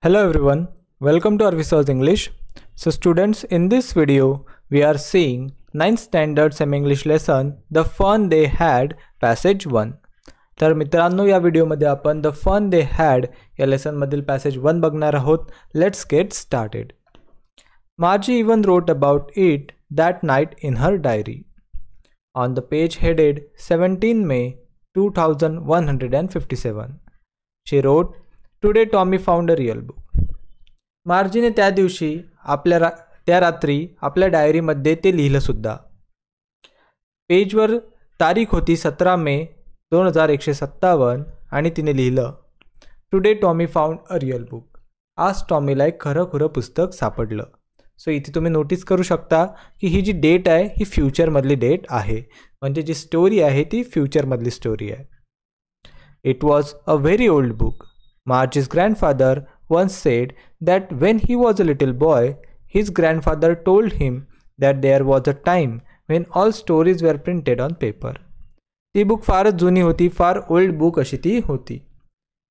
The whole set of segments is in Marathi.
Hello everyone, welcome to Arviso's English. So students, in this video we are seeing 9th standard semi-English lesson The Fun They Had passage 1. तर मित्रांनो, या व्हिडिओमध्ये आपण The Fun They Had या लेसन मधील passage 1 बघणार आहोत. Let's get started. Margie even wrote about it that night in her diary. On the page headed 17 May 2157, she wrote, Today Tommy found a real book. मार्जीने त्या दिवशी त्या रात्री आपल्या डायरीमध्ये ते लिहिलं सुद्धा. पेजवर तारीख होती 17 मे 2157 आणि तिने लिहिलं, today Tommy found a real book. आज टॉमीला एक खरं पुस्तक सापडलं. सो इथे तुम्ही नोटीस करू शकता की ही जी डेट आहे ही फ्युचरमधली डेट आहे, म्हणजे जी स्टोरी आहे ती फ्युचरमधली स्टोरी आहे. It was a very old book. Margie's grandfather once said that when he was a little boy, his grandfather told him that there was a time when all stories were printed on paper. ती बुक फारच जुनी होती, फार ओल्ड बुक अशी ती होती.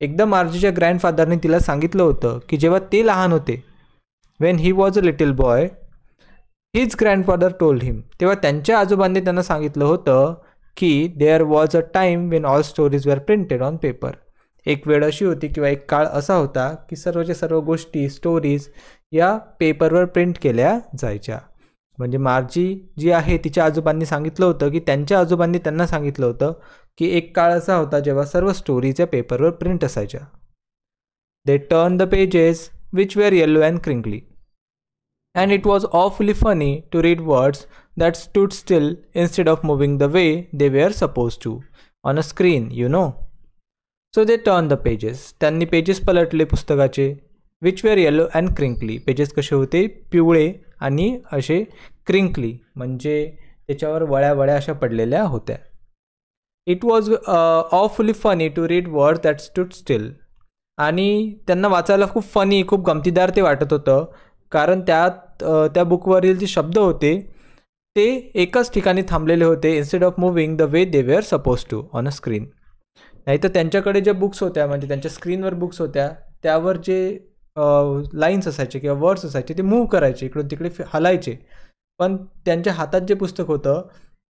एकदा मार्जीच्या ग्रँडफादरने तिला सांगितलं होतं की जेव्हा ते लहान होते, when he was a little boy, his grandfather told him, तेव्हा त्यांच्या आजोबांनी त्यांना सांगितलं होतं की there was a time when all stories were printed on paper. एक वेळ अशी होती किंवा एक काळ असा होता की सर्वच्या सर्व गोष्टी स्टोरीज या पेपरवर प्रिंट केल्या जायच्या. म्हणजे मार्जी जी आहे तिच्या आजोबांनी सांगितलं होतं की त्यांच्या आजोबांनी त्यांना सांगितलं होतं की एक काळ असा होता जेव्हा सर्व स्टोरीच्या पेपरवर प्रिंट असायच्या. They turn the pages which were yellow and crinkly and it was awfully funny to read words that stood still instead of moving the way they were suppose to on a screen, you know. So they turn the pages. त्यांनी पेजेस पलटले पुस्तकाचे. Which were yellow and crinkly. Pages कसे होते, पिवळे आणि असे क्रिंकली म्हणजे त्याच्यावर वळ्या अशा पडलेल्या होत्या. It was awfully funny to read word that stood still. आणि त्यांना वाचायला खूप फनी, खूप गमतीदार ते वाटत होतं, कारण त्या बुकवरील जे शब्द होते ते एकाच ठिकाणी थांबलेले होते, instead of moving the way they were suppose to on a screen. नाही तर त्यांच्याकडे ज्या बुक्स होत्या, म्हणजे त्यांच्या स्क्रीनवर बुक्स होत्या, त्यावर जे लाईन्स असायचे किंवा वर्ड्स असायचे ते मूव्ह करायचे, इकडून तिकडे हलायचे. पण त्यांच्या हातात जे पुस्तक होतं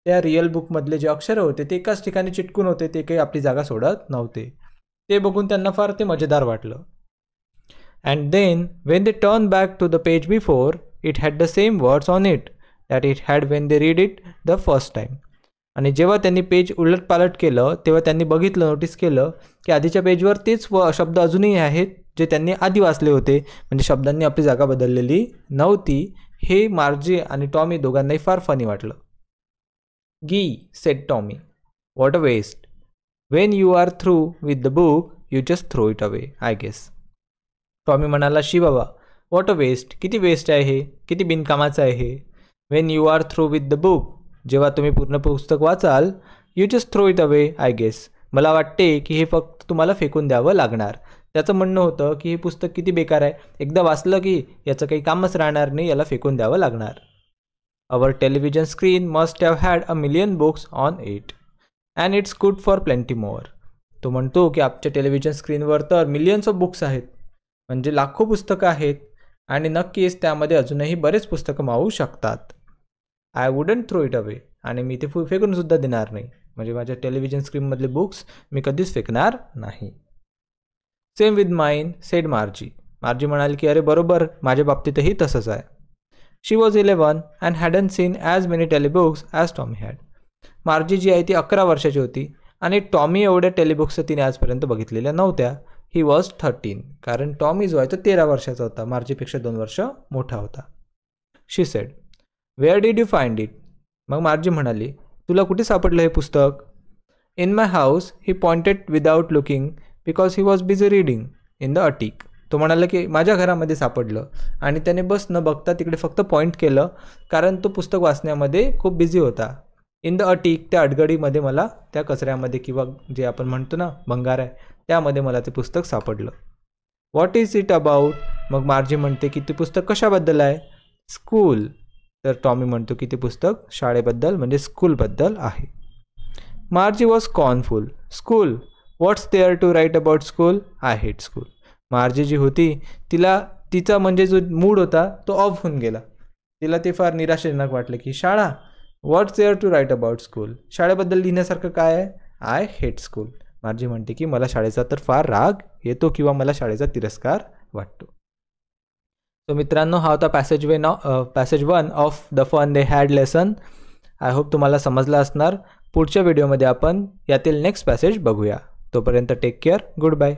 त्या रिअल बुकमधले जे अक्षरं होते ते एकाच ठिकाणी चिटकून होते, ते काही आपली जागा सोडत नव्हते. ते बघून त्यांना फार ते मजेदार वाटलं. And then when they turn back to the page before, it had the same words on it that it had when they read it the first time. आणि जेव्हा त्यांनी पेज उलटपालट केलं तेव्हा त्यांनी नोटीस केलं की आधीच्या पेजवर तेच शब्द अजूनही आहेत जे त्यांनी आधी वाचले होते, म्हणजे शब्दांनी आपली जागा बदललेली नव्हती. हे मार्जी आणि टॉमी दोघांनाही फार फनी वाटलं. Gee said Tommy, what a waste. When you are through with the book you just throw it away I guess. Tommy म्हणाला, शी बाबा, व्हॉट अ वेस्ट. किती वेस्ट आहे हे, किती बिनकामाचं आहे हे. When you are through with the book, जेव्हा तुम्ही पूर्ण पुस्तक वाचाल, you just throw it away I guess. मला वाटते की हे फक्त तुम्हाला फेकून द्यावं लागणार. त्याचं म्हणणं होतं की हे पुस्तक किती बेकार आहे, एकदा वाचलं की याचं काही कामच राहणार नाही, याला फेकून द्यावं लागणार. Our television screen must have had a million books on it and it's good for plenty mower. तो म्हणतो की आमच्या टेलिव्हिजन स्क्रीनवर तर मिलियन्स ऑफ बुक्स आहेत, म्हणजे लाखो पुस्तकं आहेत, आणि नक्कीच त्यामध्ये अजूनही बरेच पुस्तकं मावू शकतात. I wouldn't throw it away, आणि मी ते फेकून सुद्धा देणार नाही, म्हणजे माझ्या टेलिव्हिजन स्क्रीनमधले बुक्स मी कधीच फेकणार नाही. Same with mine said Margie. Margie म्हणाली की अरे बरोबर, माझ्या बाबतीतही तसंच आहे. She was 11 and hadn't seen as many telebooks as Tommy had. Margie जी आहे ती 11 वर्षाची होती आणि टॉमी एवढ्या टेलिबुक्स तिने आजपर्यंत बघितलेल्या नव्हत्या. ही वॉज 13, कारण टॉमी जो आहे तो 13 वर्षाचा होता, मार्जीपेक्षा 2 वर्ष मोठा होता. She said, where did you find it. मग मार्जी म्हणाली, तुला कुठे सापडलं हे पुस्तक. In my house. He pointed without looking because he was busy reading in the attic. तो म्हणाला की माझ्या घरामध्ये सापडलं, आणि त्याने बस न बघता तिकडे फक्त पॉईंट केलं, कारण तो पुस्तक वाचण्यामध्ये खूप बिझी होता. इन द अटीक, त्या अडगडीमध्ये, मला त्या कचऱ्यामध्ये किंवा जे आपण म्हणतो ना भंगार आहे त्यामध्ये मला ते पुस्तक सापडलं. What is it about. मग मार्जी म्हणते की ते पुस्तक कशाबद्दल आहे. स्कूल. तर टॉमी म्हणतो की ते पुस्तक शाळेबद्दल म्हणजे स्कूलबद्दल आहे. Margie was scornful. School. What's there to write about school. I hate school. Margie जी होती तिचा म्हणजे जो मूड होता तो ऑफ होऊन गेला. तिला ते फार निराशाजनक वाटलं की शाळा, what's there to write about school, शाळेबद्दल लिहिण्यासारखं काय आहे. I hate school. मार्जी म्हणते की मला शाळेचा तर फार राग येतो किंवा मला शाळेचा तिरस्कार वाटतो. सो मित्रांनो, हा होता passage 1 of the fun they had lesson. I hope तुम्हाला समजलं असणार. पुढच्या व्हिडिओमध्ये आपण यातील नेक्स्ट पॅसेज बघूया. तोपर्यंत टेक केअर. Good bye.